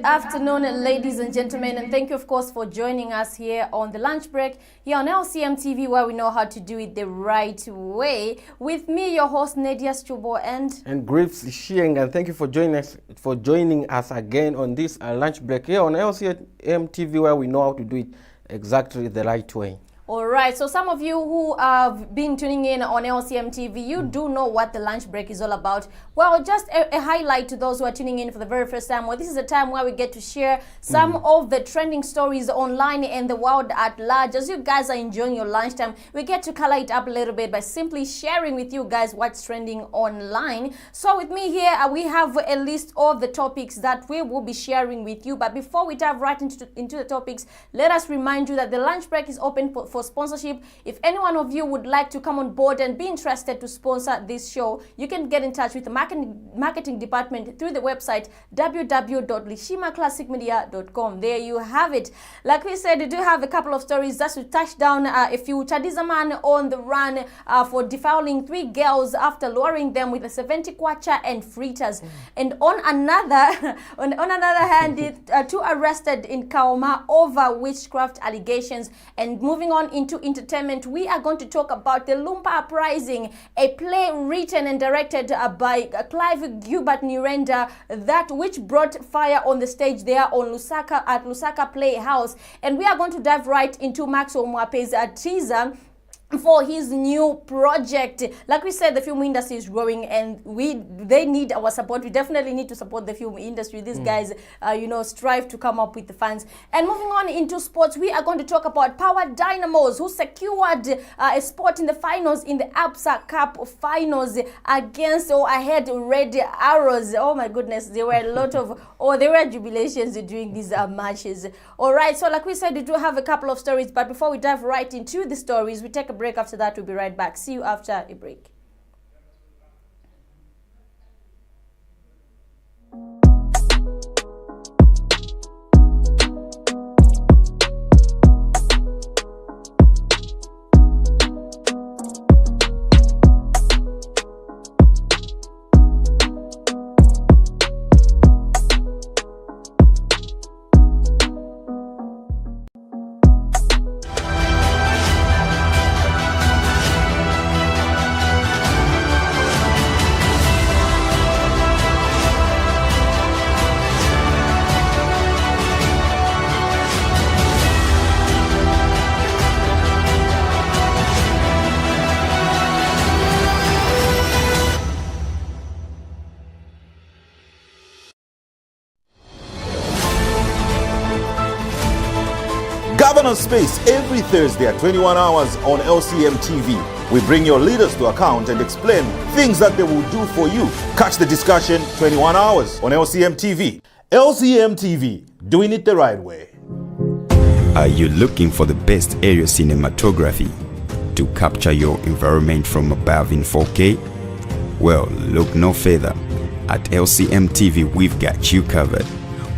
afternoon, ladies and gentlemen, and thank you, of course, for joining us here on the lunch break here on LCM TV, where we know how to do it the right way. With me, your host Nadia Stubo and Griffs Shieng, and thank you for joining us again on this lunch break here on LCM TV, where we know how to do it exactly the right way. All right, so some of you who have been tuning in on LCM TV, you do know what the lunch break is all about. Well, just a highlight to those who are tuning in for the very first time. Well, this is a time where we get to share some of the trending stories online and the world at large. As you guys are enjoying your lunchtime, we get to color it up a little bit by simply sharing with you guys what's trending online. So with me here, we have a list of the topics that we will be sharing with you. But before we dive right into the topics, let us remind you that the lunch break is open for sponsorship. If any one of you would like to come on board and be interested to sponsor this show, you can get in touch with the marketing department through the website www.lishimaklasicmedia.com. There you have it. Like we said, we do have a couple of stories just to touch down a few. Chadiza man on the run for defiling 3 girls after luring them with a 70 kwacha and fritters. And on another hand, 2 arrested in Kaoma over witchcraft allegations. And moving on into entertainment, we are going to talk about the Lumpa Uprising, a play written and directed by Clive Gilbert Nyirenda, that which brought fire on the stage there on Lusaka at Lusaka Playhouse. And we are going to dive right into Maxwell Mwape's teaser for his new project. Like we said, the film industry is growing and they need our support. We definitely need to support the film industry. These guys, strive to come up with the funds. And moving on into sports, we are going to talk about Power Dynamos, who secured a spot in the finals in the APSA Cup finals against ahead Red Arrows. Oh my goodness, there were a lot of, there were jubilations during these matches. All right, so like we said, we do have a couple of stories, but before we dive right into the stories, we take a break. After that, we'll be right back. See you after a break. Governance Space every Thursday at 21 hours on LCM TV. We bring your leaders to account and explain things that they will do for you. Catch the discussion 21 hours on LCM TV. LCM TV, doing it the right way. Are you looking for the best aerial cinematography to capture your environment from above in 4K? Well, look no further. At LCM TV, we've got you covered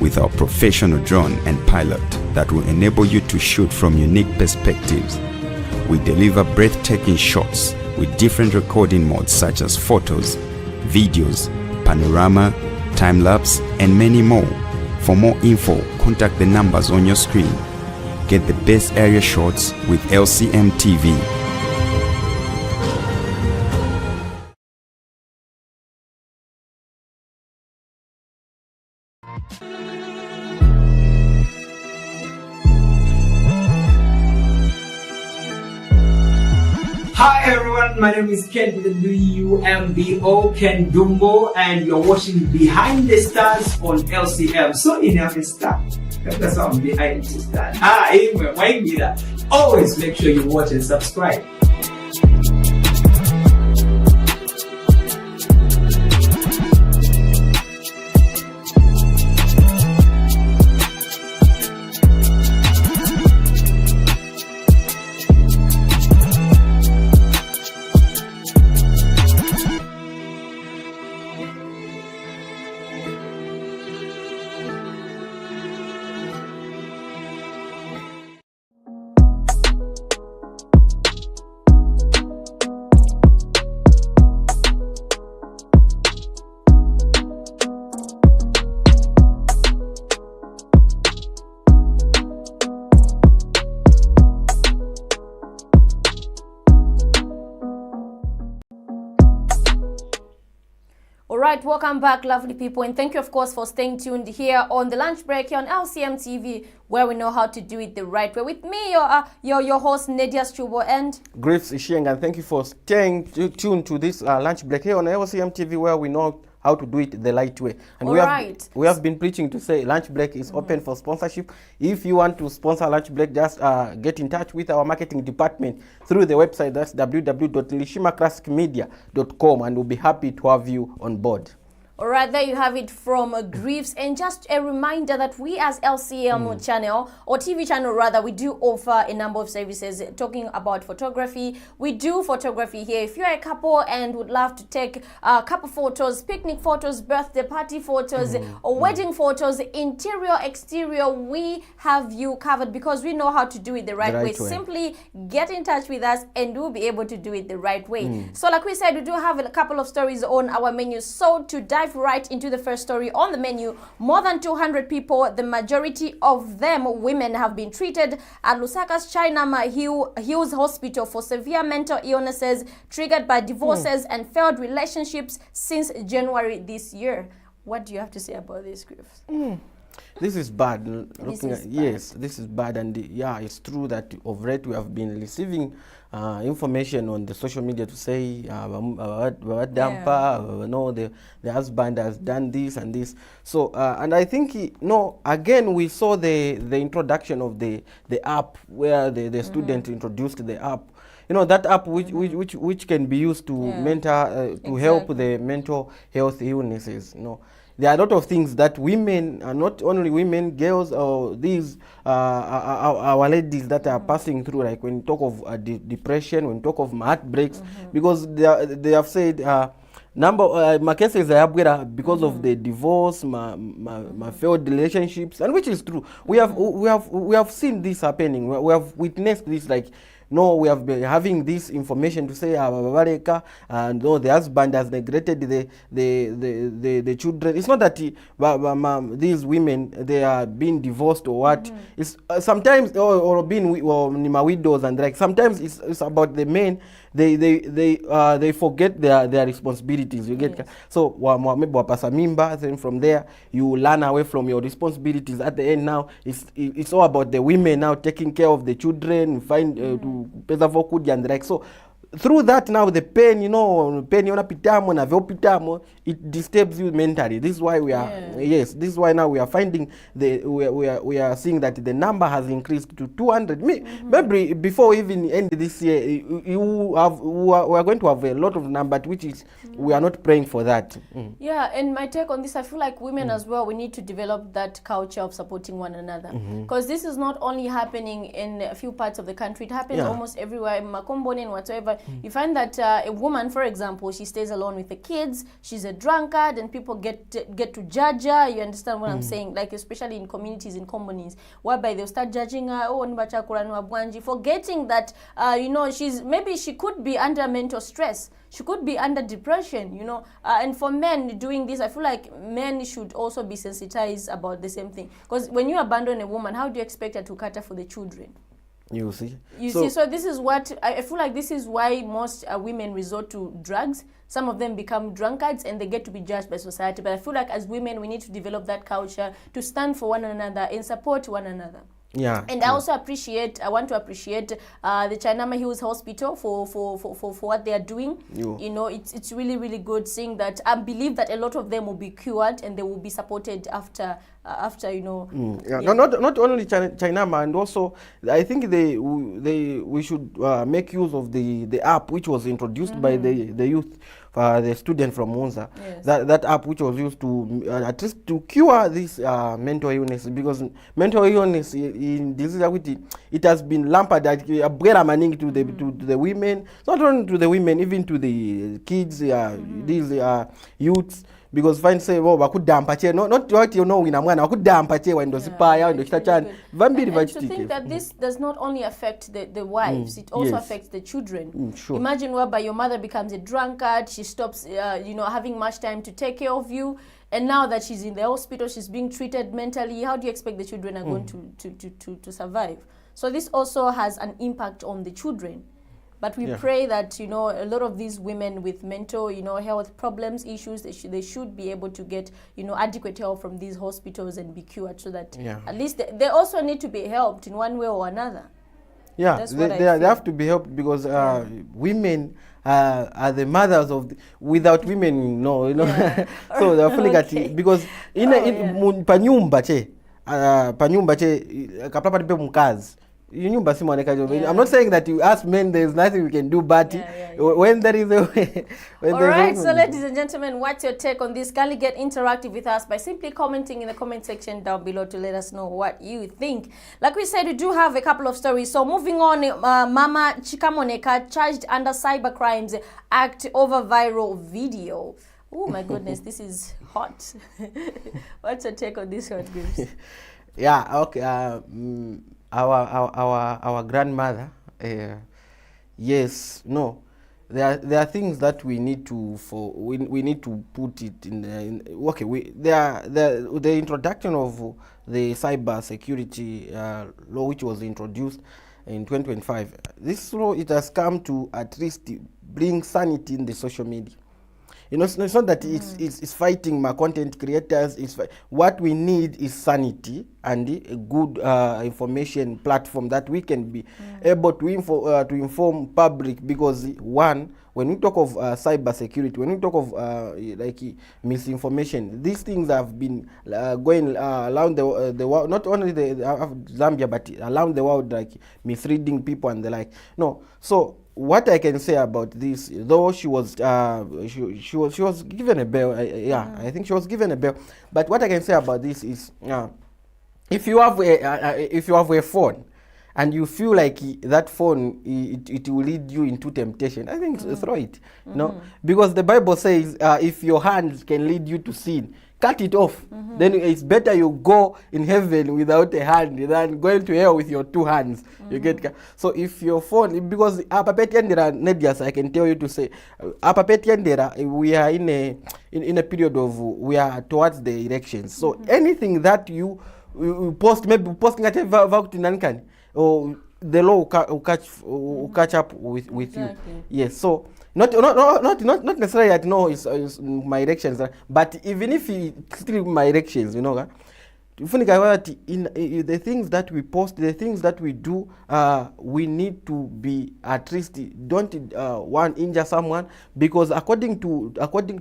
with our professional drone and pilot that will enable you to shoot from unique perspectives. We deliver breathtaking shots with different recording modes such as photos, videos, panorama, time-lapse, and many more. For more info, contact the numbers on your screen. Get the best area shots with LCM TV. Hi everyone, my name is Ken WMBO Ken Dumbo, and you're watching Behind the Stars on LCM. So in every star, that's why I'm behind the stars. Anyway, why me that? Always make sure you watch and subscribe. right, welcome back, lovely people, and thank you, of course, for staying tuned here on the lunch break here on LCM TV, where we know how to do it the right way. With me, your host, Nadia Strubo, and Griffs Ishieng, and thank you for staying tuned to this lunch break here on LCM TV, where we know how to do it the right way. And we have been preaching to say lunch break is open for sponsorship. If you want to sponsor lunch break, just get in touch with our marketing department through the website. That's www.lishimaClassicMedia.com, and we'll be happy to have you on board. All right, there you have it from Griffs. And just a reminder that we as LCM channel, or TV channel rather, we do offer a number of services talking about photography. We do photography here. If you're a couple and would love to take couple photos, picnic photos, birthday party photos, or wedding photos, interior, exterior, we have you covered because we know how to do it the right way. Simply get in touch with us and we'll be able to do it the right way. So like we said, we do have a couple of stories on our menu. So to dive right into the first story on the menu, more than 200 people, the majority of them women, have been treated at Lusaka's Chainama Hills Hospital for severe mental illnesses triggered by divorces and failed relationships since January this year. What do you have to say about this, Griffs? This is bad. Yes, this is bad, and yeah, it's true that of late we have been receiving information on the social media to say the husband has done this and this. So and I think again we saw the introduction of the app where the student introduced the app. That app which can be used to help the mental health illnesses. There are a lot of things that women, not only women, girls, or these our ladies that are passing through, like when you talk of depression, when you talk of heartbreaks, because they have said my cases are because of the divorce, my failed relationships, and which is true. We have seen this happening. We have witnessed this, we have been having this information to say and the husband has neglected the children. It's not that these women, they are being divorced or what. It's sometimes or being widows, and sometimes it's about the men. They forget their responsibilities. You get so then from there you learn away from your responsibilities. At the end now it's all about the women now taking care of the children, find to so through that now the pain, it disturbs you mentally. This is why we are this is why now we are finding we are seeing that the number has increased to 200. Maybe before even end this year we are going to have a lot of number, which is we are not praying for that. Yeah, and my take on this, I feel like women as well, we need to develop that culture of supporting one another, because this is not only happening in a few parts of the country, it happens almost everywhere, in Makomboni and whatsoever. You find that a woman, for example, she stays alone with the kids, she's a drunkard, and people get to judge her. You understand what I'm saying? Like, especially in communities, in companies, whereby they'll start judging her, forgetting that maybe she could be under mental stress, she could be under depression, and for men doing this, I feel like men should also be sensitized about the same thing, because when you abandon a woman, how do you expect her to cater for the children? You see? So this is what I feel like. This is why most women resort to drugs. Some of them become drunkards and they get to be judged by society. But I feel like as women, we need to develop that culture to stand for one another and support one another. Yeah. And I also want to appreciate the Chainama Hills Hospital for what they are doing. It's really, really good seeing that. I believe that a lot of them will be cured and they will be supported after. Not only Chainama, and also I think we should make use of the app which was introduced by the youth, the student from Monza. Yes. That app which was used to at least to cure this mental illness, because mental illness in disease equity, it has been lumped to the women, not only to the women, even to the kids, these youths. Because fine say bakudampa che not what ina mwana bakudampa che wendo sipaya wendo chitachana vambiri vachitike. To think that this does not only affect the wives, it also affects the children. Sure. Imagine whereby your mother becomes a drunkard, she stops having much time to take care of you, and now that she's in the hospital, she's being treated mentally, how do you expect the children are going to survive? So this also has an impact on the children. But we pray that, you know, a lot of these women with mental, you know, health problems, issues, they should be able to get, you know, adequate help from these hospitals and be cured, so that at least they also need to be helped in one way or another. Yeah, That's they have to be helped, because women are the mothers of without women, no, you know. So they're feeling that, because panyumba che kapapa nipe mkazi. I'm not saying that you ask men there's nothing we can do, but when there is a way. Alright, so ladies and gentlemen, what's your take on this? Kindly get interactive with us by simply commenting in the comment section down below to let us know what you think. Like we said, we do have a couple of stories. So moving on, Mama Chikamoneka charged under Cyber Crimes Act over viral video. Oh my goodness, this is hot. What's your take on this one, Gibbs? Yeah, okay. Our grandmother, yes, no, there are things that we need to we need to put it in. Okay, the introduction of the cyber security law, which was introduced in 2025. This law, it has come to at least bring sanity in the social media. You know, it's not that it's fighting my content creators. What we need is sanity and a good information platform that we can be able to inform public. Because one, when we talk of cyber security, when we talk of like misinformation, these things have been going around the world, not only the Zambia, but around the world, like misleading people and the like. No, so what I can say about this, though she was given a bail, I think she was given a bail. But what I can say about this is, if you have a phone, and you feel like that phone it will lead you into temptation, I think throw it. No, because the Bible says if your hands can lead you to sin, cut it off. Then it's better you go in heaven without a hand than going to hell with your two hands. You get? So if your phone, because Nedias, I can tell you to say, we are in a period of, we are towards the elections. So anything that you post, maybe posting at a or the law will catch up with you. Yes. So not necessarily that no is my elections, but even if it's still my elections, you know, in the things that we post, the things that we do, we need to be at least don't one injure someone, because according to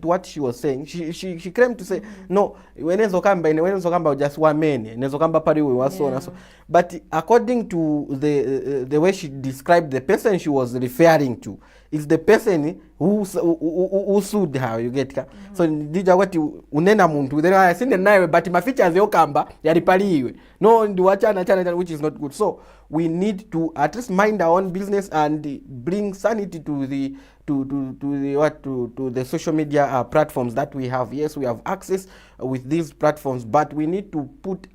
what she was saying, she claimed to say no, when just one man, but according to the way she described the person she was referring to, is the person who sued her, you get? So dija wati unena muntu then I seen nawe but maficha ziyokamba yalipaliwe no ndi wachana, which is not good. So we need to at least mind our own business and bring sanity to the social media platforms that we have. Yes, we have access with these platforms, but we need to put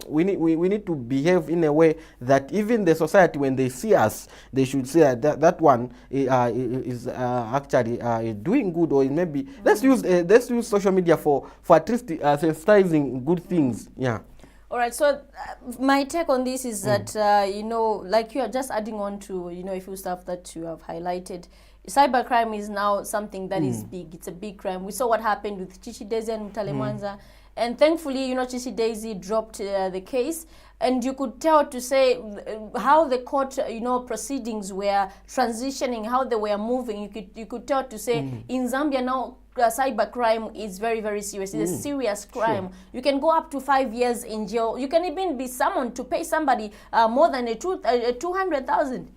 we need to behave in a way that even the society, when they see us, they should say that one is actually doing good, or maybe let's use social media for at least sensitizing good things. Yeah. All right, so my take on this is that, you know, like you are just adding on to, you know, a few stuff that you have highlighted. Cybercrime is now something that is big. It's a big crime. We saw what happened with Chichi Daisy and Mutale Mwanza. And thankfully, you know, Chichi Daisy dropped the case. And you could tell to say how the court, you know, proceedings were transitioning, how they were moving. You could tell to say in Zambia now, cyber crime is very, very serious. It's a serious crime. Sure. You can go up to 5 years in jail. You can even be summoned to pay somebody more than 200,000.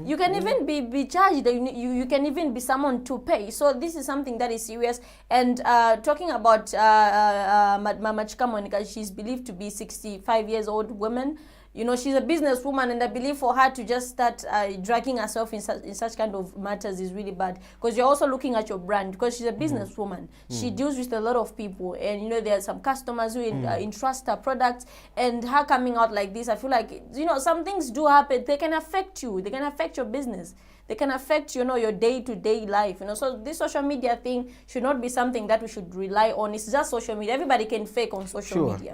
You can even be charged. You can even be summoned to pay. So this is something that is serious. And talking about Mama Chikamoneka, she's believed to be 65 years old woman. You know, she's a businesswoman, and I believe for her to just start dragging herself in such kind of matters is really bad, because you're also looking at your brand, because she's a businesswoman. She deals with a lot of people, and you know, there are some customers who entrust her products, and her coming out like this, I feel like, you know, some things do happen. They can affect you. They can affect your business. they can affect, you know, your day-to-day life, you know. So this social media thing should not be something that we should rely on. It's just social media. Everybody can fake on social Sure. media.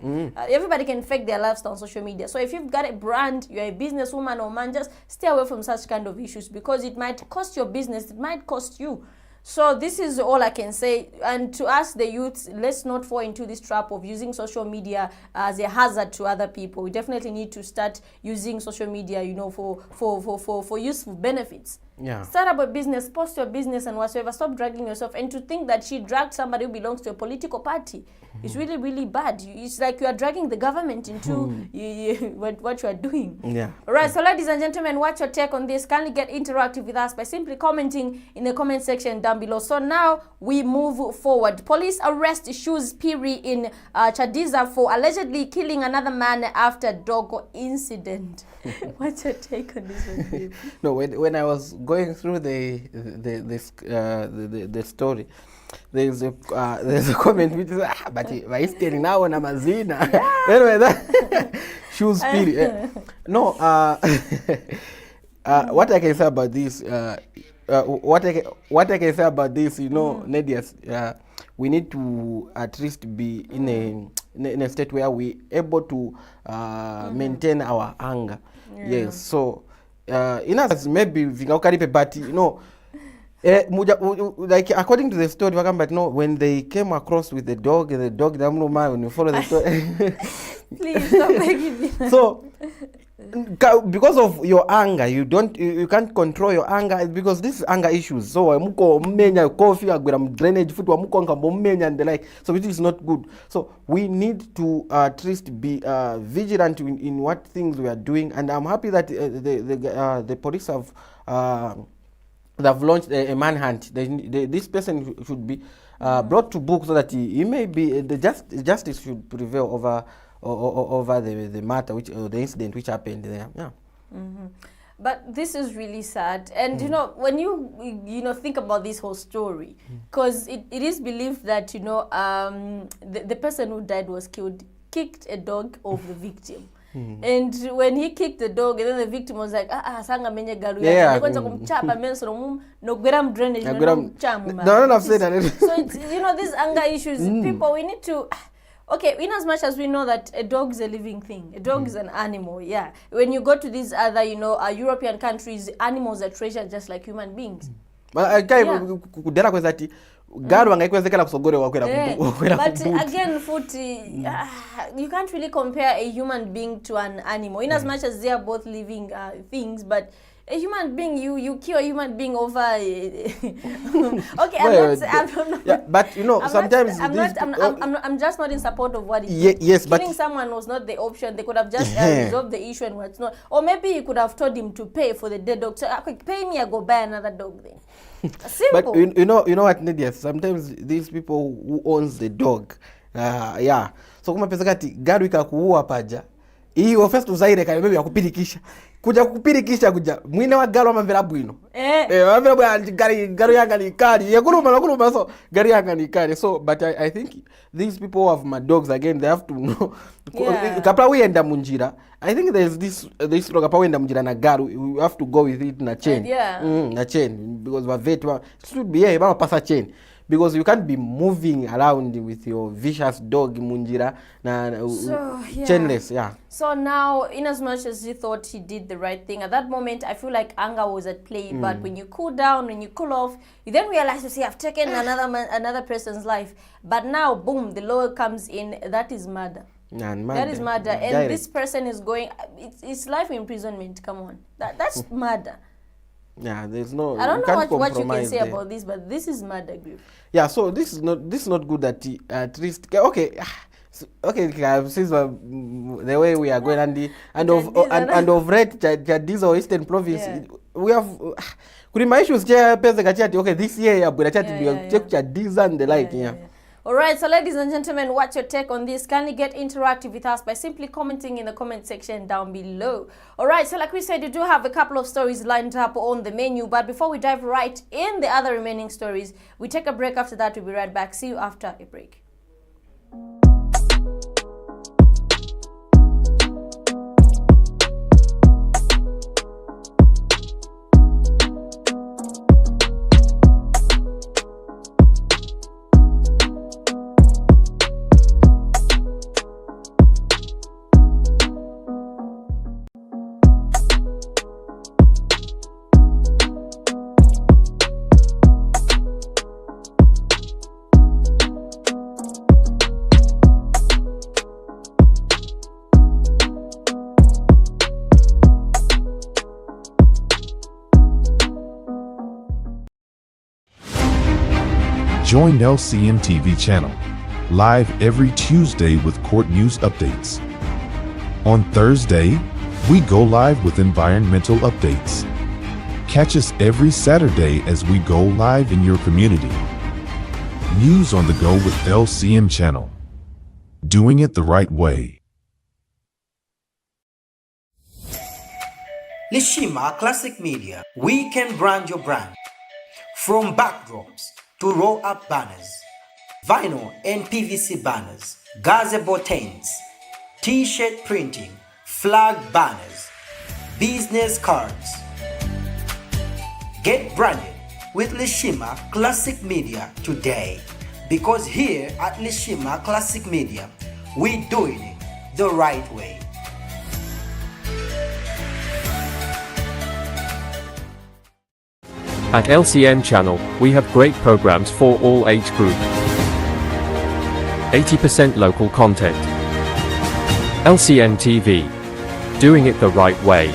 Everybody can fake their lifestyle on social media. So if you've got a brand, you're a businesswoman or man, just stay away from such kind of issues, because it might cost your business, it might cost you. So this is all I can say. And to us, the youths, let's not fall into this trap of using social media as a hazard to other people. We definitely need to start using social media, you know, for useful benefits. Yeah. Start up a business, post your business and whatsoever. Stop dragging yourself. And to think that she dragged somebody who belongs to a political party, it's really, really bad. It's like you are dragging the government into what you are doing. Yeah. All right, so ladies and gentlemen, what's your take on this? Kindly get interactive with us by simply commenting in the comment section down below. So now we move forward. Police arrest Shoes Piri in Chadiza for allegedly killing another man after dog incident. What's your take on this one, Dave? No, when I was going through the story, there's a comment which is but Waisteri now na mazina. Anyway, that Shoes Piri. No, what I can say about this, what I can say about this, you know, Nedias, we need to at least be in a state where we able to maintain our anger. Yes, so in us maybe vingakaripe, but you know, like according to the story, but no, when they came across with the dog, when you follow the story, please stop begging me. So because of your anger, you can't control your anger, because this is anger issues. So amuko mmenya coffee agwera drainage foot amuko nkambo mmenya and the like, so it is not good. So we need to at least be vigilant in what things we are doing, and I'm happy that the police have they've launched a manhunt. This person should be brought to book so that he may be justice should prevail over the matter, the incident which happened there. Yeah. But this is really sad. And, you know, when you think about this whole story, because it is believed that, you know, the person who died was killed, kicked a dog of the victim. And when he kicked the dog, and then the victim was like, sanga menye galu ya. Kwanza kumchapa menso no gram drainage no chamu. No, I've said that. So it's, you know, these anger issues, people, we need to. Okay, in as much as we know that a dog is a living thing, a dog is an animal, yeah. When you go to these other, you know, European countries, animals are treasured just like human beings. But kudera kwa zati garu angaikwezekana kusogorewa kwera but again, Futi, you can't really compare a human being to an animal. In as much as they are both living things, but a human being, you kill a human being over. Okay, I'm not. Yeah, but you know, sometimes I'm just not in support of what he did. Yes, but killing someone was not the option. They could have just resolved the issue and what's not. Or maybe you could have told him to pay for the dead dog. So, pay me, I go buy another dog then. Simple. But you know what, Nadia? Sometimes these people who owns the dog, yeah. So kuma pesa kati gari ikakuua paja. Hii ofesi tuzaire kaya maybe yakupirikisha. Kuja kupirikisha kuja. Mwine wa galo mavera bwino. Mavera bwino gari yanga ni kali. Yakuluma so gari yanga ni kali. So but I think these people who have my dogs again, they have to know. Kapra wenda munjira. I think there's this kapra wenda munjira na garu. We have to go with it na chain. Na chain, because it should be pasa chain. Because you can't be moving around with your vicious dog munjira chainless, yeah. So now, in as much as he thought he did the right thing, at that moment, I feel like anger was at play. But when you cool down, when you cool off, you then realize, you see, I've taken another person's life. But now, boom, the law comes in. That is murder. That is murder. And direct. This person is going, it's life imprisonment. Come on. That's murder. Yeah, there's no. I don't know what you can say about this, but this is murder, Griff. Yeah, so this is not good that at least okay, since the way we are going and of red Chadiza Eastern Province, we have my issues okay, this year Chadiza and the like, yeah. All right, so ladies and gentlemen, what's your take on this? Kindly get interactive with us by simply commenting in the comment section down below. All right, so like we said, you do have a couple of stories lined up on the menu. But before we dive right in the other remaining stories, we take a break. After that, we'll be right back. See you after a break. Join LCM TV channel, live every Tuesday with court news updates. On Thursday, we go live with environmental updates. Catch us every Saturday as we go live in your community. News on the go with LCM channel. Doing it the right way. Lishima Classic Media. We can brand your brand. From backdrops to roll-up banners, vinyl and PVC banners, gazebo tents, t-shirt printing, flag banners, business cards. Get branded with Lishima Classic Media today, because here at Lishima Classic Media, we're doing it the right way. At LCM channel, we have great programs for all age group. 80% local content. LCM TV. Doing it the right way.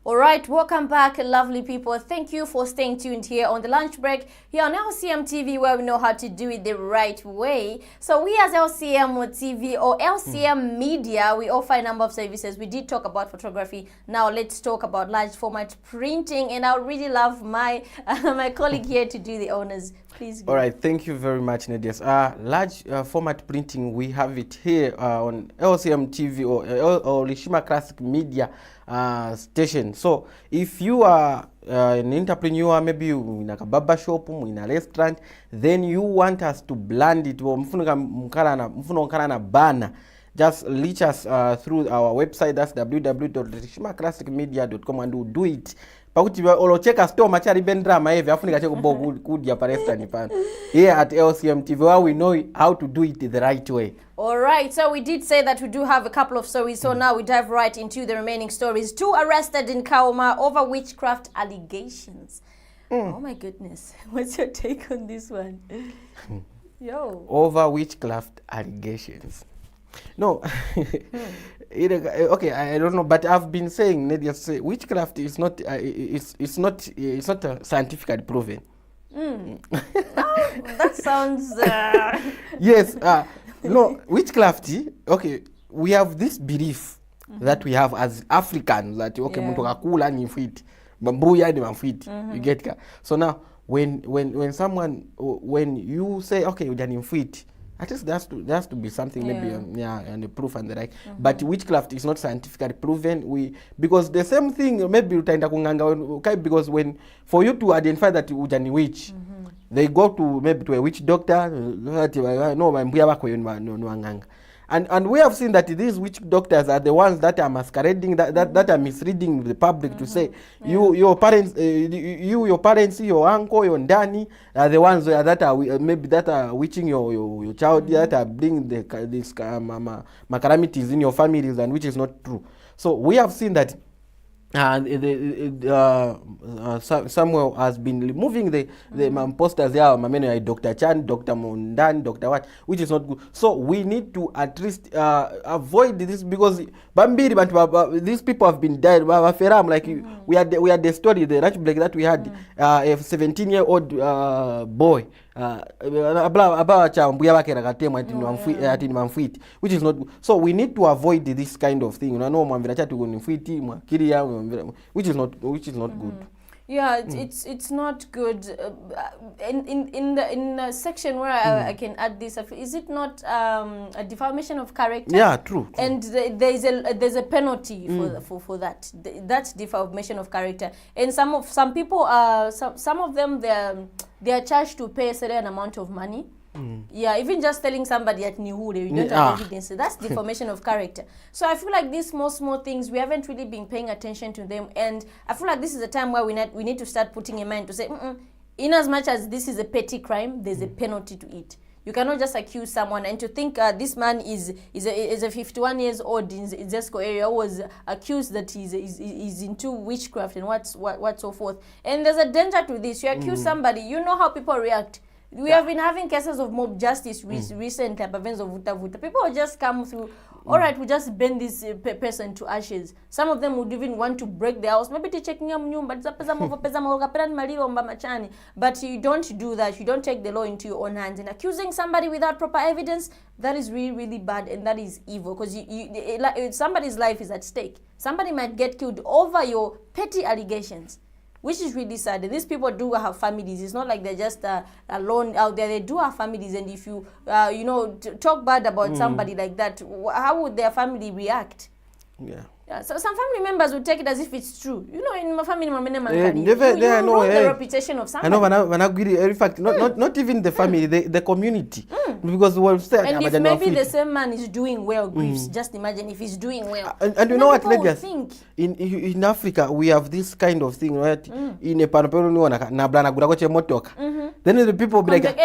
Alright, welcome back, lovely people. Thank you for staying tuned here on the lunch break here on LCM TV, where we know how to do it the right way. So we as LCM TV or LCM Media, we offer a number of services. We did talk about photography. Now let's talk about large format printing, and I would really love my my colleague here to do the honors. Please go. Alright, thank you very much, Nadia. Large format printing, we have it here on LCM TV or Lishima Classic Media station. So if you are an entrepreneur, maybe you in a barber shop, in a restaurant, then you want us to blend it, just reach us through our website. That's www.lishimaklasicmedia.com, and we'll do it. Pakuti olocheka store machari bendrama hivi afunika cheko bogu kudia parestani pan. Here at LCM TV, where we know how to do it the right way. All right, so we did say that we do have a couple of stories, so now we dive right into the remaining stories. 2 arrested in Kauma over witchcraft allegations. Oh my goodness, what's your take on this one? Yo. Over witchcraft allegations. No, okay, I don't know, but I've been saying, Nadia, say witchcraft is not, it's not scientifically proven. Oh, that sounds. Yes, no, witchcraft. Okay, we have this belief that we have as Africans that okay, muntu kakula ni mfiti, bambuya ni mfiti. You get ka? So now, when you say okay, ujani mfiti, at least there has to be something, maybe and the proof and the like. But witchcraft is not scientifically proven. Because the same thing maybe utaenda kunganga, because when for you to identify that ujani witch, they go to maybe to a witch doctor. And we have seen that these witch doctors are the ones that are masquerading, that are misleading the public to say your parents, your parents, your uncle, your nanny are the ones that are maybe that are witching your child, that are bringing these calamities in your families, and which is not true. So we have seen that Samuel has been removing the posters there, Dr. Chan, Dr. Mondan, Dr. what, which is not good. So we need to at least avoid this, because these people have been died. Like we had the story, the Rach Black, that we had a 17-year-old boy. Which is not good. So we need to avoid this kind of thing. Which is not good. Yeah, it's not good. In the section where I can add this, is it not a defamation of character? Yeah, true. And there's a penalty for that. That's defamation of character. And some people some of them they are charged to pay a certain amount of money. Yeah, even just telling somebody at Nihure you don't have evidence, that's defamation of character. So I feel like these small things, we haven't really been paying attention to them, and I feel like this is a time where we need to start putting in mind to say, in as much as this is a petty crime, there's a penalty to it. You cannot just accuse someone and to think this man is a 51 years old in Zesco area was accused that he's into witchcraft and what so forth. And there's a danger to this. You accuse somebody, you know how people react. We have been having cases of mob justice recently, events of Vuta. People will just come through, all right, we just burn this person to ashes. Some of them would even want to break their house. Maybe to checking but you don't do that. You don't take the law into your own hands. And accusing somebody without proper evidence, that is really, really bad, and that is evil, because somebody's life is at stake. Somebody might get killed over your petty allegations, which is really sad. These people do have families. It's not like they're just alone out there. They do have families, and if you talk bad about somebody like that, how would their family react? Yeah. So some family members would take it as if it's true. You know, in my family, you ruin the reputation of somebody. I know, in fact, not even the family, the community. Because we'll say, and if maybe the same man is doing well, griefs, just imagine if he's doing well. And you know what, ladies? In Africa, we have this kind of thing, right? In a panopelo, then the people be like,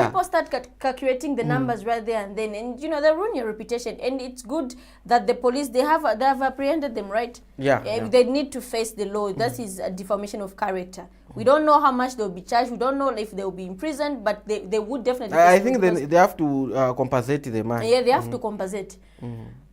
people start calculating the numbers right there and then, and you know, they ruin your reputation. And it's good that the police, they have apprehended them, right? They need to face the law. That is a defamation of character. We don't know how much they'll be charged. We don't know if they'll be imprisoned, but they would definitely. I think they have to compensate the man. Yeah, they have to compensate.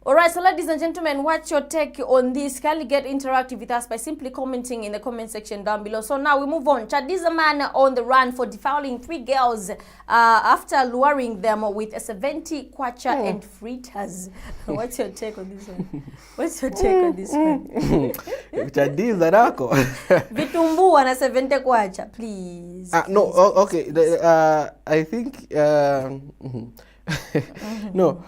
All right, so ladies and gentlemen, what's your take on this? Kindly get interactive with us by simply commenting in the comment section down below. So now we move on. Chadiza man on the run for defiling 3 girls after luring them with a 70 kwacha and fritters. What's your take on this one? What's your take on this one? Chadiza nako. Vitumbua na 70 kwacha, please. No, okay. I think no.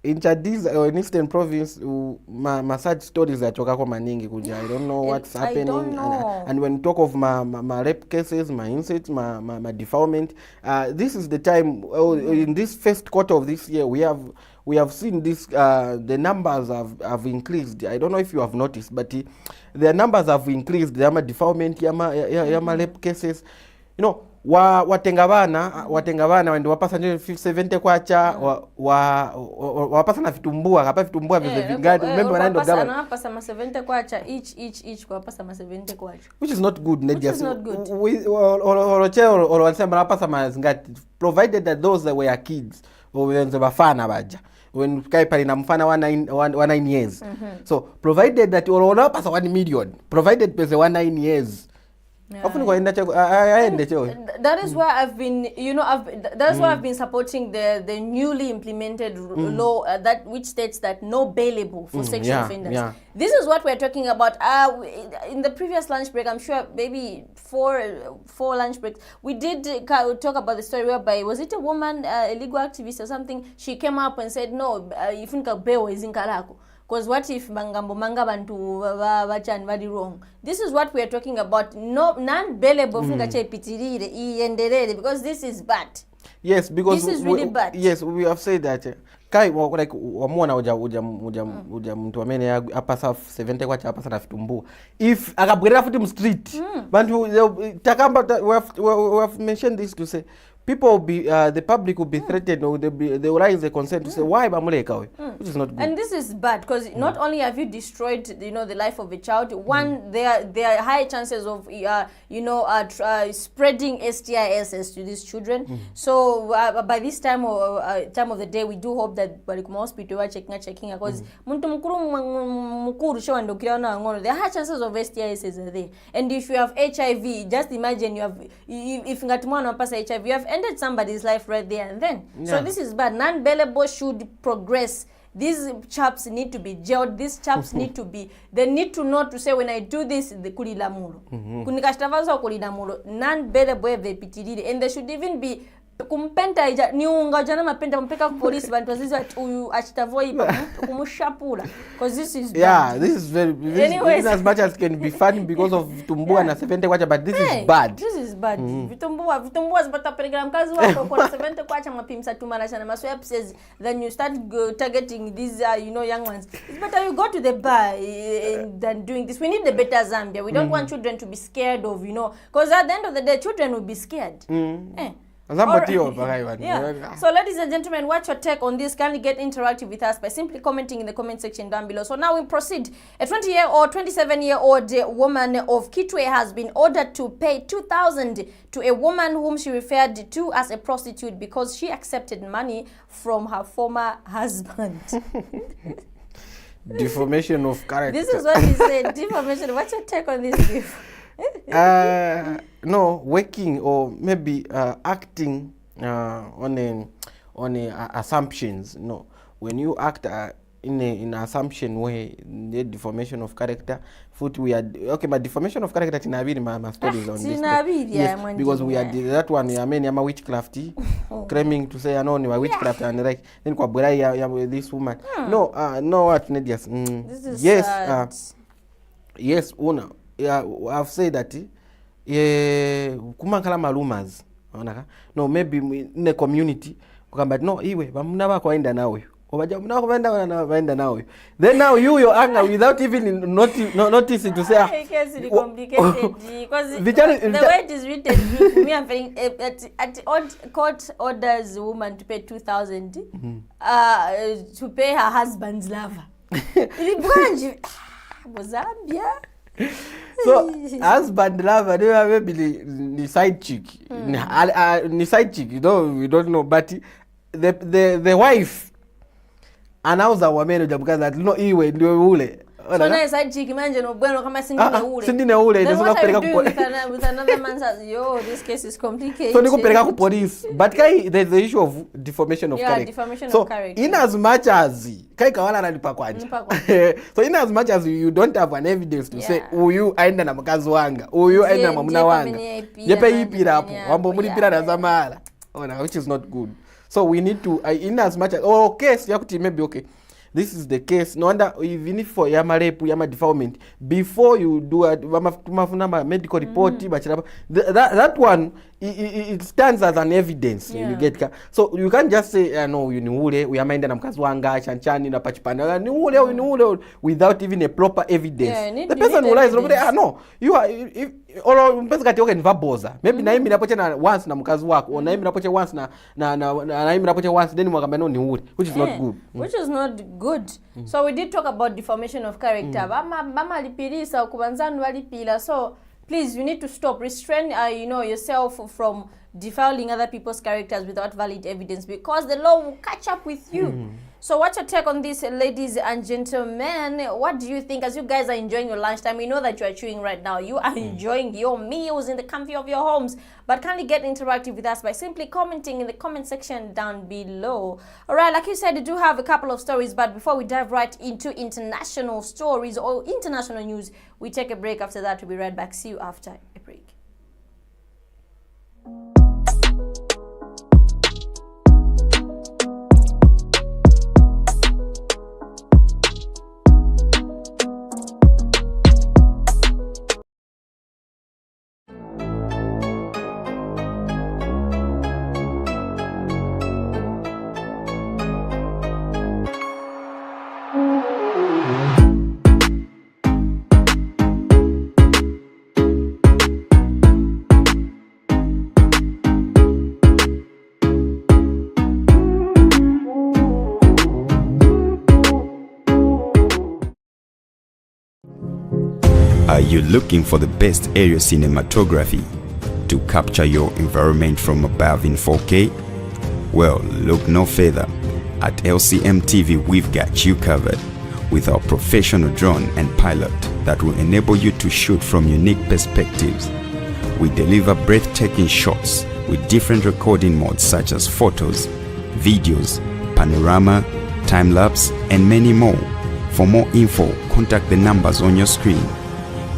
In Chadiza or in Eastern Province, sad stories that choka maningi kuja. I don't know what's happening. I don't know. And when talk of my rape cases, my incest, my defilement, this is the time. In this first quarter of this year, we have seen this. The numbers have increased. I don't know if you have noticed, but the numbers have increased. Yama defilement, yama rape cases. You know. Watengabana when wapasa 70 kwacha wapasa na vitumbua kapa vitumbua vingati remember wanaenda gaba na wapasa 70 kwacha each kwa wapasa 70 kwacha, which is not good. Which is not good. or wanasema wapasa mazingati, provided that those that were kids or wenze bafana baja when kai pali na mfana 19 years. So provided that or wapasa 1 million, provided pesa 19 years. That is why I've been, that's why I've been supporting the newly implemented law that which states that no bailable for sexual offenders. This is what we're talking about. In the previous lunch break, I'm sure maybe four lunch breaks, we did talk about the story whereby, was it a woman, a legal activist or something? She came up and said, no, ifunka bail is in Kalako. Because what if manga bantu wachan very wrong? This is what we are talking about. No, non-bailable because this is bad. Yes, because this is really bad. Yes, we have said that. Kai like wamona uja mtu amene apasa 70 kwacha apasa na vitumbu. If akabwera futi street, bantu takamba we have mentioned this to say people will be the public will be threatened, or they will raise a concern to say why bamuleka we, which is not good. And this is bad because not only have you destroyed the life of a child, one there are high chances of spreading STIs to these children. So by this time of the day, we do hope that hospital are checking because muntu mukuru shawandokira na ngono, there are high chances of STIs are there. And if you have HIV, just imagine if ngatumwana pass HIV, you have ended somebody's life right there and then. So this is bad. Non-bailable should progress these chaps need to be jailed, these chaps need to be, they need to know to say when I do this, the kulilamulo. Kunikashtavaza kulilamulo, non-bailable vepitiriri, and they should even be kumpenta ija niunga jana mapenda mpeka police bantu wazizi uyu achitavoi kumushapula because this is bad. This is very anyways, as much as can be funny because of vitumbua na 70 kwacha, but this is bad. This is bad. Vitumbua zipata program kazi wako kwa 70 kwacha mapimsa tumala sana maso says then you start targeting these young ones. It's better you go to the bar than doing this. We need the better Zambia. We don't want children to be scared of, because at the end of the day children will be scared. Yeah. So ladies and gentlemen, what's your take on this? Kindly get interactive with us by simply commenting in the comment section down below. So now we proceed. A 27-year-old woman of Kitwe has been ordered to pay 2,000 to a woman whom she referred to as a prostitute because she accepted money from her former husband. Deformation of character. This is what he said. Deformation. What's your take on this, Beef? No, working or maybe acting on assumptions. No, when you act in an assumption way, the deformation of character. We are okay, but deformation of character tinabiri my stories on this. Yes, because we are that one. I mean, I'm a witchcrafty, claiming to say I know I'm a witchcraft and like then kwa burai this woman. No, what Nedias. This is yes, sad. Yes, Una. Yeah, I've said that kumankala malumas no maybe in the community but no iwe bamuna kwaenda nawe obaja muna kwaenda nawe then now your anger without even noticing to say it's complicated because the way it is written me I'm feeling at court orders woman to pay 2,000 to pay her husband's lover. Zambia. So husband lover they maybe the side chick the side chick we don't know but the wife anauza wameno because that no iwe ndio ule so na side chick manje no bueno kama sindine ule ndio kupeleka with another man says yo this case is complicated so nikupeleka ku police but kai there's the issue of deformation of character. Deformation so of character. In as much as kai kawala analipa kwanje so in as much as you don't have an evidence to say uyu aenda na mkazi wanga uyu aenda na mamuna wanga yepe ipira hapo wambo mulipira na zamala which is not good. So we need to in as much as case yakuti maybe okay this is the case no wonder even if for yama rape yama defilement before you do a medical report that one it stands as an evidence. You get so you can't just say no you ni ule uyamaenda na mkazi wanga chanchani na pachipanda ni ule without even a proper evidence. The person will realize no you are or mpesa kati yoke nivaboza maybe na mimi napoche na once na mkazi wako na mimi napoche once na mimi napoche once then mwakamba no ni ule which is not good. Which is not good. So we did talk about deformation of character. Mama lipilisa kubanzanu walipila. So please you need to stop, restrain yourself from defiling other people's characters without valid evidence because the law will catch up with you. So what's your take on this, ladies and gentlemen? What do you think as you guys are enjoying your lunchtime? We know that you are chewing right now. You are enjoying your meals in the comfy of your homes. But kindly get interactive with us by simply commenting in the comment section down below. All right, like you said, you do have a couple of stories. But before we dive right into international stories or international news, we take a break. After that, we'll be right back. See you after a break. Are you looking for the best aerial cinematography to capture your environment from above in 4K? Well, look no further. At LCM TV, we've got you covered with our professional drone and pilot that will enable you to shoot from unique perspectives. We deliver breathtaking shots with different recording modes such as photos, videos, panorama, time lapse, and many more. For more info, contact the numbers on your screen.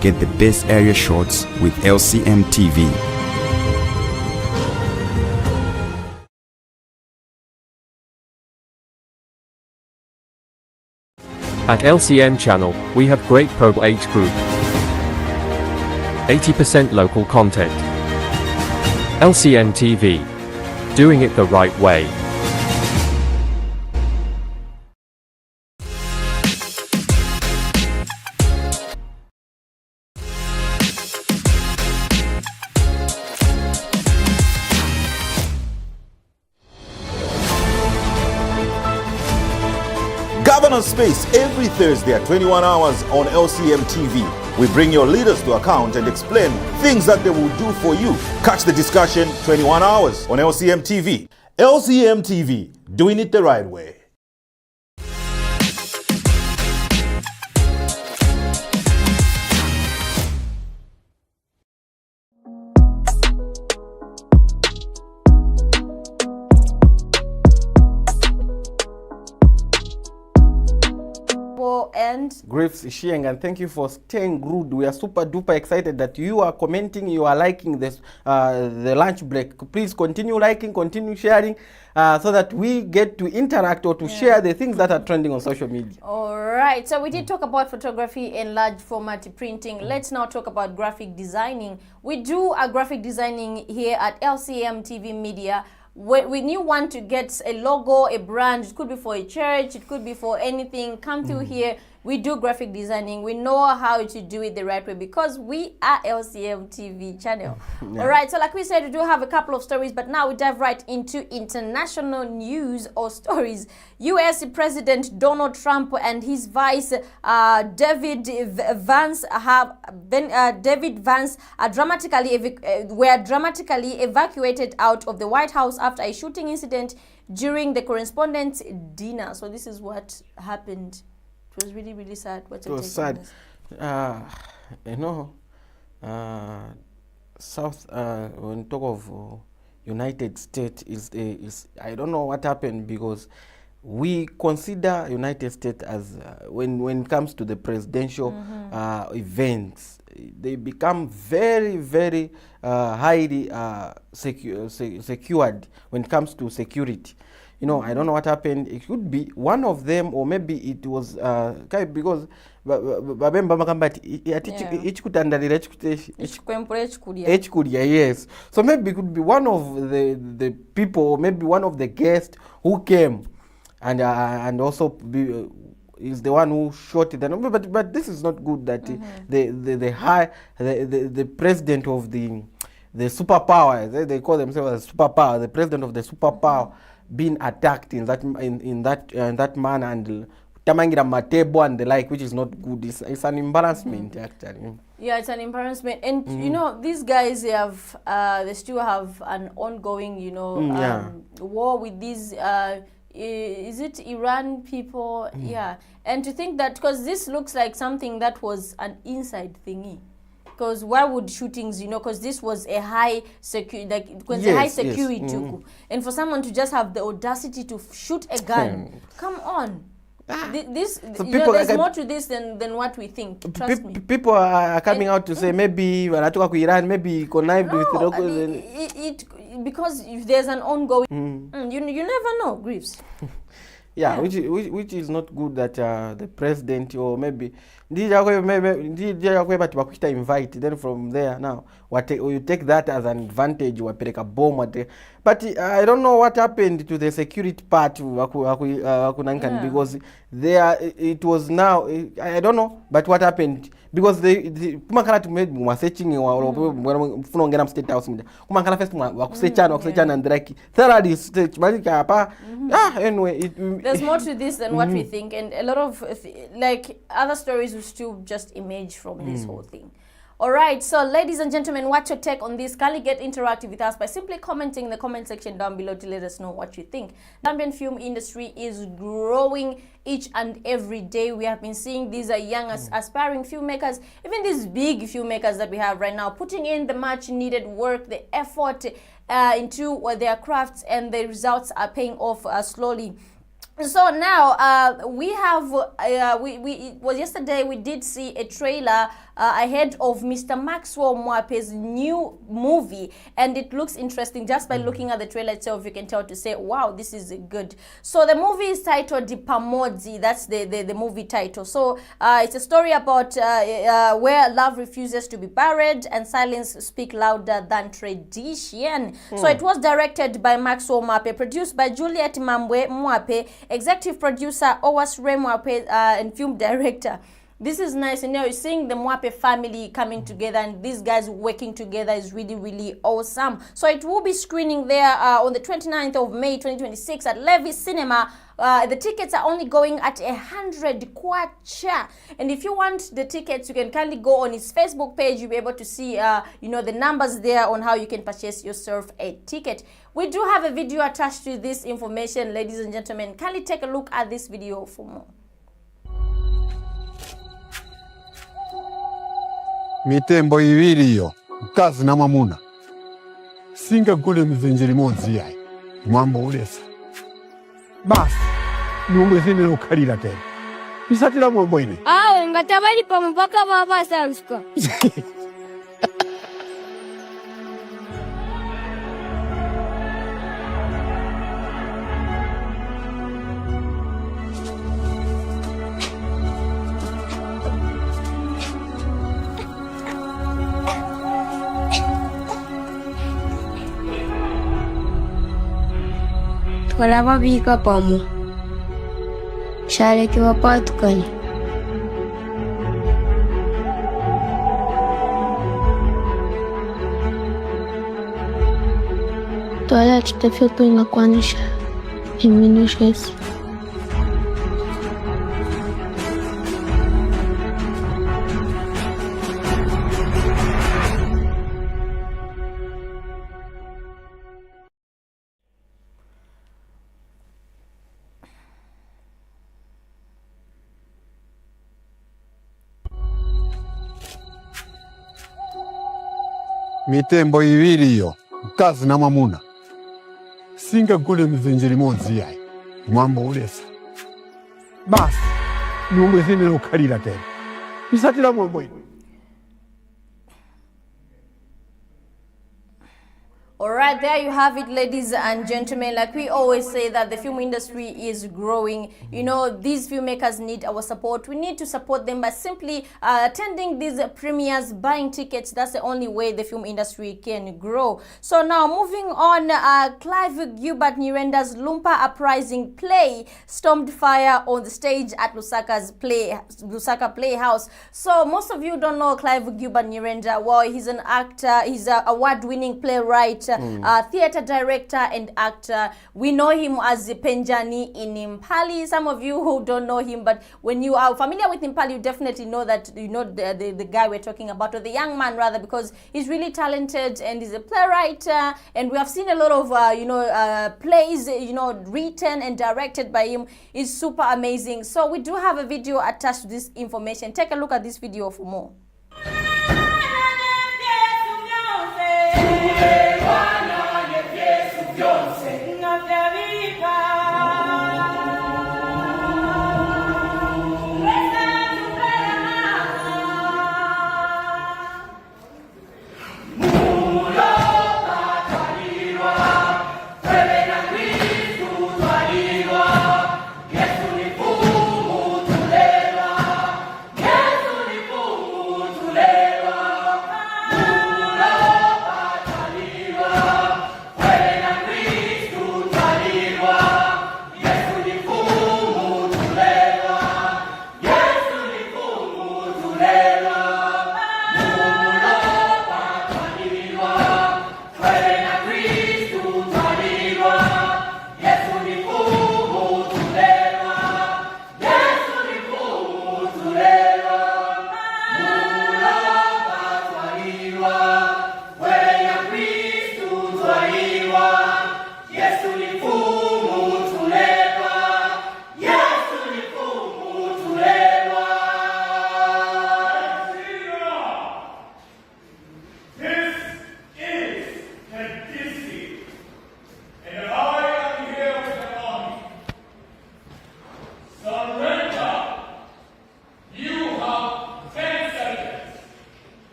Get the best area shots with LCM TV. At LCM channel, we have great pro age group. 80% local content. LCM TV. Doing it the right way. Governor's Space every Thursday at 21 hours on LCM TV. We bring your leaders to account and explain things that they will do for you. Catch the discussion 21 hours on LCM TV. LCM TV, doing it the right way. And Griffs Shieng, and thank you for staying glued. We are super duper excited that you are commenting, you are liking this the lunch break. Please continue liking, continue sharing, so that we get to interact or to share the things that are trending on social media. all right, so we did talk about photography and large format printing. Let's now talk about graphic designing. We do a graphic designing here at LCM TV Media. When you want to get a logo, a brand, it could be for a church, it could be for anything, come through here. We do graphic designing. We know how to do it the right way because we are LCM TV channel. All right, so like we said, we do have a couple of stories, but now we dive right into international news or stories. US President Donald Trump and his vice David Vance were dramatically evacuated out of the White House after a shooting incident during the Correspondents' Dinner. So this is what happened. It was really, really sad. What's your It was take on sad. this? South, when talk of United States, is I don't know what happened because we consider United States as, when it comes to the presidential events, they become very, very highly secured when it comes to security. You know, I don't know what happened. It could be one of them, or maybe it was because yes. So maybe it could be one of the people, or maybe one of the guests who came, and also is the one who shot it. But this is not good. That the president of the superpower, they call themselves a superpower, the president of the superpower, being attacked in that manner, and tamangira matebo and the like, which is not good. It's an embarrassment actually. Yeah, it's an embarrassment, and you know, these guys, they still have an ongoing, war with these. Is it Iran people? Yeah, and to think that, because this looks like something that was an inside thingy. Because why would shootings, because this was a high security, and for someone to just have the audacity to shoot a gun, come on. There's more to this than what we think. Trust me. People are coming out to say maybe wanatoka ku Iran, maybe connived with because if there's an ongoing, you never know, Griffs. Yeah, which is not good that the president, or maybe invite, then from there now you take that as an advantage, a bomb. But I don't know what happened to the security part because it was now, I don't know, but what happened, because they searching state house and like anyway, there's more to this than what we think, and a lot of other stories will still just emerge from this whole thing. All right, so ladies and gentlemen, what's your take on this? Kindly get interactive with us by simply commenting in the comment section down below to let us know what you think. The Zambian film industry is growing each and every day. We have been seeing these young aspiring filmmakers, even these big filmmakers that we have right now, putting in the much needed work, the effort into their crafts, and the results are paying off slowly. So now we have it was yesterday we did see a trailer ahead of Mr. Maxwell Mwape's new movie, and it looks interesting. Just by looking at the trailer itself, you can tell to say, wow, this is good. So the movie is titled Pamozi. That's the movie title. So it's a story about where love refuses to be buried and silence speak louder than tradition. So it was directed by Maxwell Mwape, produced by Juliet Mambwe Mwape, executive producer Owas Ray Mwape, and film director. This is nice, and now you're seeing the Mwape family coming together, and these guys working together is really, really awesome. So it will be screening there on the 29th of May 2026 at Levy Cinema. The tickets are only going at 100 kwacha, and if you want the tickets, you can kindly go on his Facebook page. You'll be able to see the numbers there on how you can purchase yourself a ticket. We do have a video attached to this information, ladies and gentlemen. Kindly take a look at this video for more. Mitembo ibiri hiyo, mkazi na mamuna. Singa kule mzenjeri mozi yai, mwambo ulesa. Basi, nyumbu zine ukalila tena. Misatila mwambo ine. Awe, ngatabali pa mpaka baba saruska. Twalaba biika pamu. Kyalekebwa paatukanye. Twala tutafia tuinga kwanisha. Iminushesi. Mitembo ibiri hiyo, mkazi na mamuna. Singa kule mzenjeri mozi yai, mwambo ulesa. Basi, nyumbu zine ukalila tena. Misatila mwambo ine. All right, there you have it, ladies and gentlemen. Like we always say that the film industry is growing. You know, these filmmakers need our support. We need to support them by simply attending these premieres, buying tickets. That's the only way the film industry can grow. So now moving on, Clive Gilbert Nyirenda's Lumpa Uprising play stormed fire on the stage at Lusaka Playhouse. So most of you don't know Clive Gilbert Nyirenda. Well, he's an actor. He's an award-winning playwright, theater director and actor. We know him as Penjani in Impali. Some of you who don't know him, but when you are familiar with Impali, you definitely know that you know the guy we're talking about, or the young man rather, because he's really talented and he's a playwright. And we have seen a lot of plays written and directed by him. It's super amazing. So we do have a video attached to this information. Take a look at this video for more.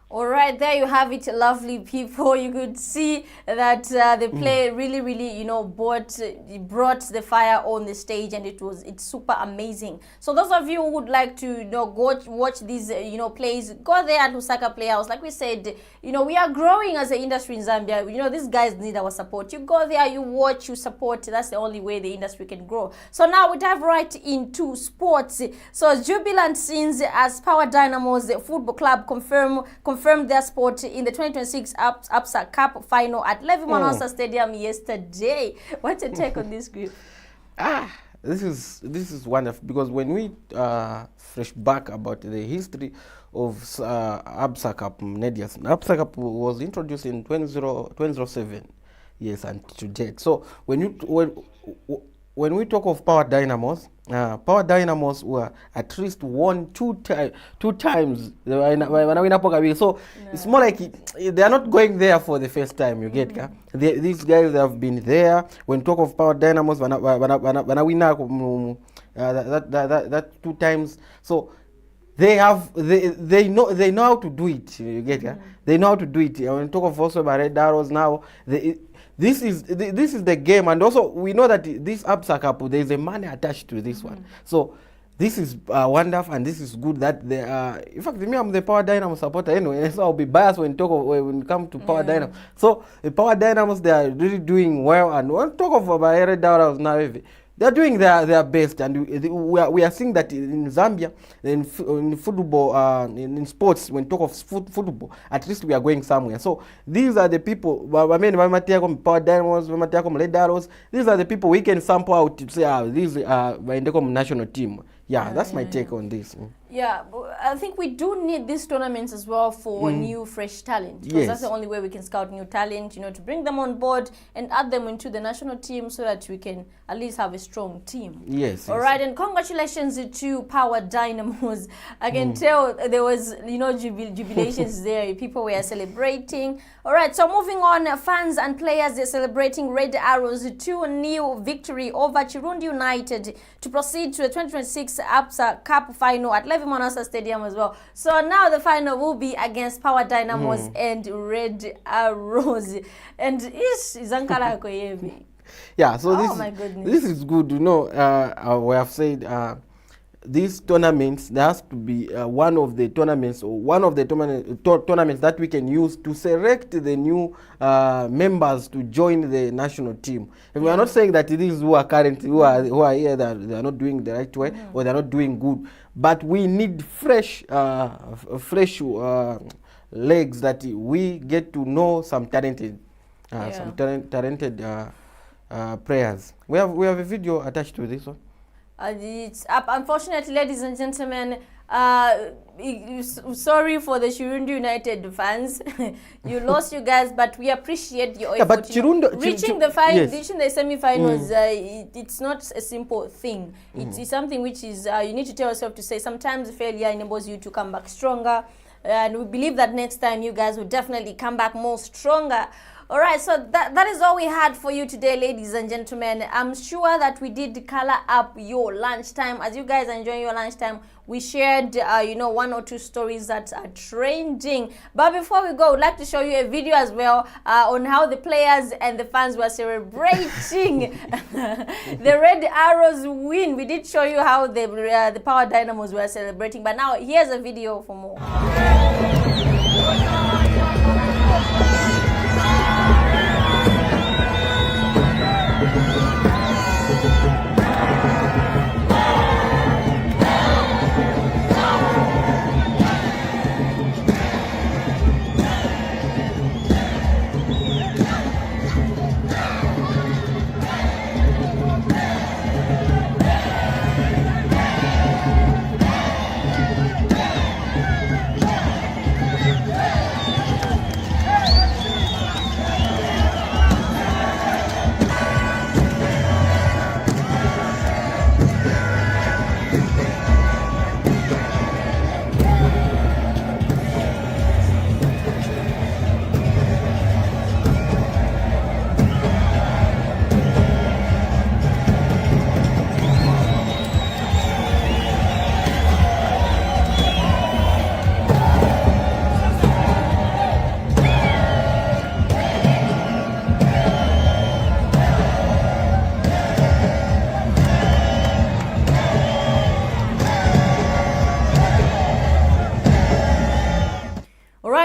All right, there you have it, lovely people. You could see that the play really, brought the fire on the stage, and it's super amazing. So those of you who would like to, go watch these, plays, go there at Lusaka Playhouse. Like we said, we are growing as an industry in Zambia. These guys need our support. You go there, you watch, you support. That's the only way the industry can grow. So now we dive right into sports. So jubilant scenes as Power Dynamos Football Club confirmed their spot in the 2026 Absa Cup final at Levi Mwanawasa Stadium yesterday. What's your take on this, group? This is wonderful, because when we fresh back about the history of Absa Cup, Absa Cup was introduced in 2007, yes, and to date. So when we talk of Power Dynamos were at least won two times. So it's more like they are not going there for the first time. You get these guys have been there. When talk of Power Dynamos, that 2 times. So they know how to do it. You get they know how to do it. When talk of also about Red Arrows now, this is the game, and also we know that this Absa Cup, there is a money attached to this one. So this is wonderful, and this is good that they are. In fact, me, I'm the Power Dynamo supporter anyway, so I'll be biased when it comes to Power Dynamo. So the Power Dynamos, they are really doing well, and when talk of Red Arrows now, they're doing their best, and we are seeing that in Zambia, in football, in sports, when talk of football, at least we are going somewhere. So these are the people, Power Dynamos, Red Arrows, these are the people we can sample out to say, these are national team. Yeah, that's my take on this. Yeah, I think we do need these tournaments as well for new, fresh talent. Because that's the only way we can scout new talent, to bring them on board and add them into the national team so that we can at least have a strong team. Yes. All right, and congratulations to Power Dynamos. I can tell there was, jubilations there. People were celebrating. All right, so moving on, fans and players are celebrating Red Arrows 2-0 victory over Chirundi United to proceed to the 2026 Absa Cup final at Levi Mwanawasa Stadium as well. So now the final will be against Power Dynamos and Red Arrows. And Zankara Koyevi. Yeah, so my goodness. This is good. We have said these tournaments, there has to be one of the tournaments that we can use to select the new members to join the national team. And we are not saying that these who are here, they are not doing the right way or they are not doing good, but we need fresh legs that we get to know some talented players. We have a video attached to this one. It's up. Unfortunately, ladies and gentlemen, sorry for the Chirundi United fans. You lost, you guys, but we appreciate your effort. But reaching the semi-finals, it's not a simple thing. It's something which is you need to tell yourself to say sometimes failure enables you to come back stronger, and we believe that next time you guys will definitely come back more stronger. All right, so that is all we had for you today, ladies and gentlemen. I'm sure that we did color up your lunchtime. As you guys are enjoying your lunchtime, we shared, 1 or 2 stories that are trending. But before we go, I'd like to show you a video as well on how the players and the fans were celebrating the Red Arrows win. We did show you how the Power Dynamos were celebrating, but now here's a video for more.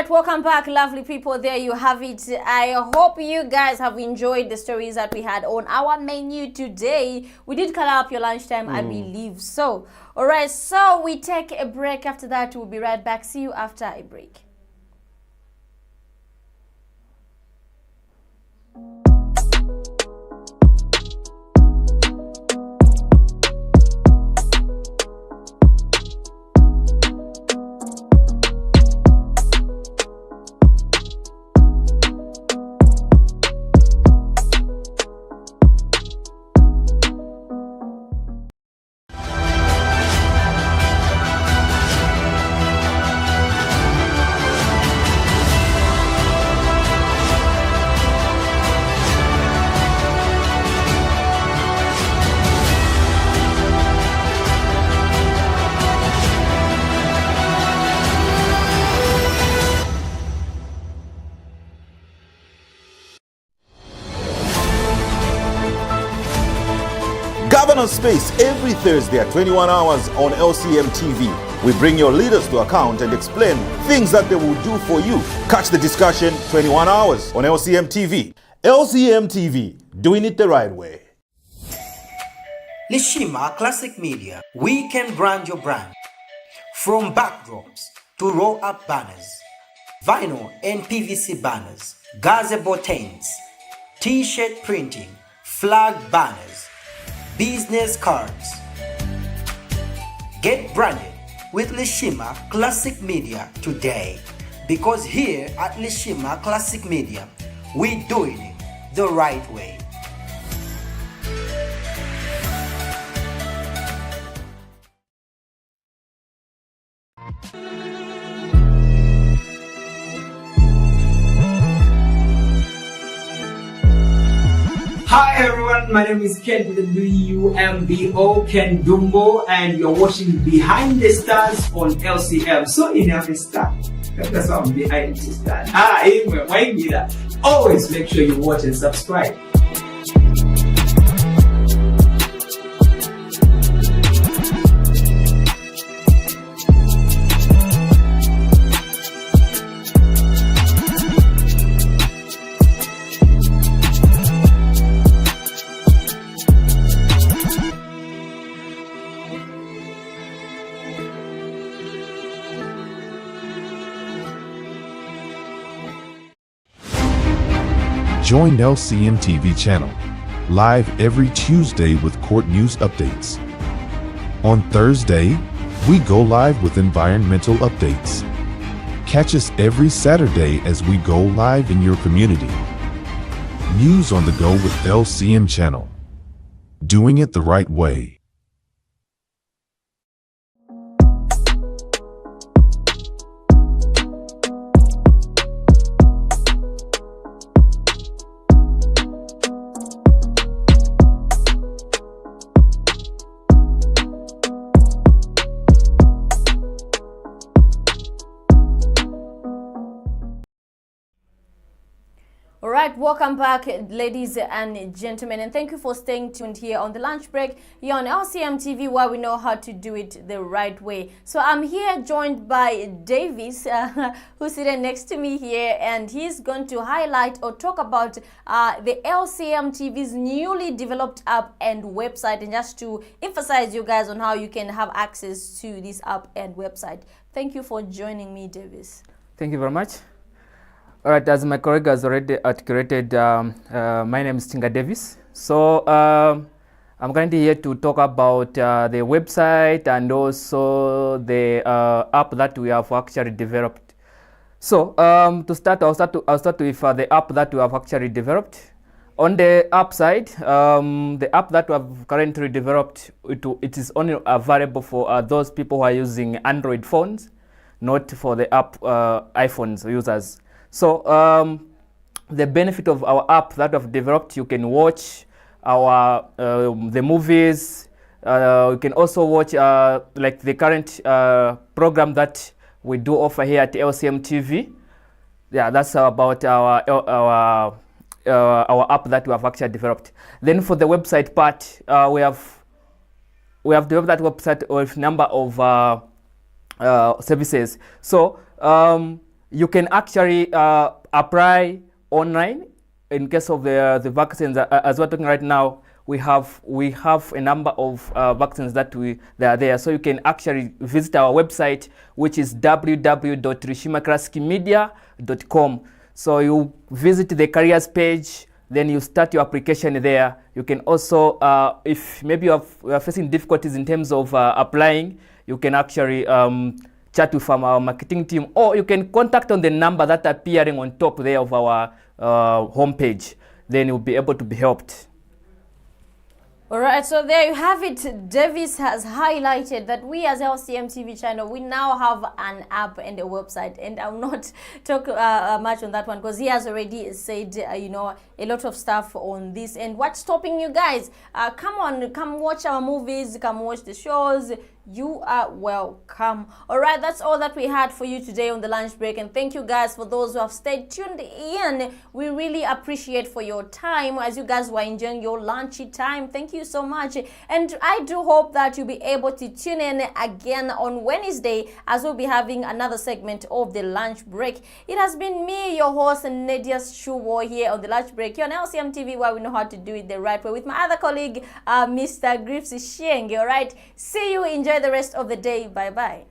right, welcome back, lovely people. There you have it. I hope you guys have enjoyed the stories that we had on our menu today. We did color up your lunchtime, I believe so. All right, so we take a break. After that, we'll be right back. See you after a break. Governance Space every Thursday at 21 hours on LCM TV. We bring your leaders to account and explain things that they will do for you. Catch the discussion 21 hours on LCM TV. LCM TV, doing it the right way. Lishima Classic Media, we can brand your brand. From backdrops to roll-up banners, vinyl and PVC banners, gazebo tents, t-shirt printing, flag banners, business cards. Get branded with Lishima Classic Media today, because here at Lishima Classic Media, we're doing it the right way. Hi everyone, my name is Ken with the WMBO, Ken Dumbo, and you're watching Behind the Stars on LCM. So enough is start. That's why I'm behind the stars. Anyway, why me that? Always make sure you watch and subscribe. Join LCM TV channel, live every Tuesday with court news updates. On Thursday, we go live with environmental updates. Catch us every Saturday as we go live in your community. News on the go with LCM channel. Doing it the right way. Alright, welcome back, ladies and gentlemen, and thank you for staying tuned here on the lunch break here on LCM TV, where we know how to do it the right way. So I'm here joined by Davis, who's sitting next to me here, and he's going to highlight or talk about the LCM TV's newly developed app and website, and just to emphasize you guys on how you can have access to this app and website. Thank you for joining me, Davis. Thank you very much. All right, as my colleague has already articulated, my name is Tinga Davis. So I'm currently here to talk about the website and also the app that we have actually developed. So to start, I'll start with the app that we have actually developed. On the app side, the app that we have currently developed, it is only available for those people who are using Android phones, not for the app iPhones users. So the benefit of our app that we've developed, you can watch our the movies. You can also watch like the current program that we do offer here at LCM TV. Yeah, that's about our app that we have actually developed. Then for the website part, we have developed that website with a number of services. So you can actually apply online in case of the vaccines. As we're talking right now, we have a number of vaccines that they are there. So you can actually visit our website, which is www.rishimaklassicmedia.com. So you visit the careers page, then you start your application there. You can also, if maybe you are facing difficulties in terms of applying, you can actually chat with our marketing team, or you can contact on the number that are appearing on top there of our homepage. Then you'll be able to be helped. All right, so there you have it. Davis has highlighted that we as LCM TV channel, we now have an app and a website, and I'll not talk much on that one because he has already said, you know, a lot of stuff on this. And what's stopping you guys? Come on, come watch our movies, come watch the shows. You are welcome. All right, that's all that we had for you today on the lunch break, and thank you guys for those who have stayed tuned in. We really appreciate for your time as you guys were enjoying your lunchy time. Thank you so much, and I do hope that you'll be able to tune in again on Wednesday as we'll be having another segment of the lunch break. It has been me, your host, Nadia Shuwo, here on the lunch break here on LCM TV, where we know how to do it the right way, with my other colleague, Mr. Griffs Shienge. All right, see you. Enjoy the rest of the day. Bye bye.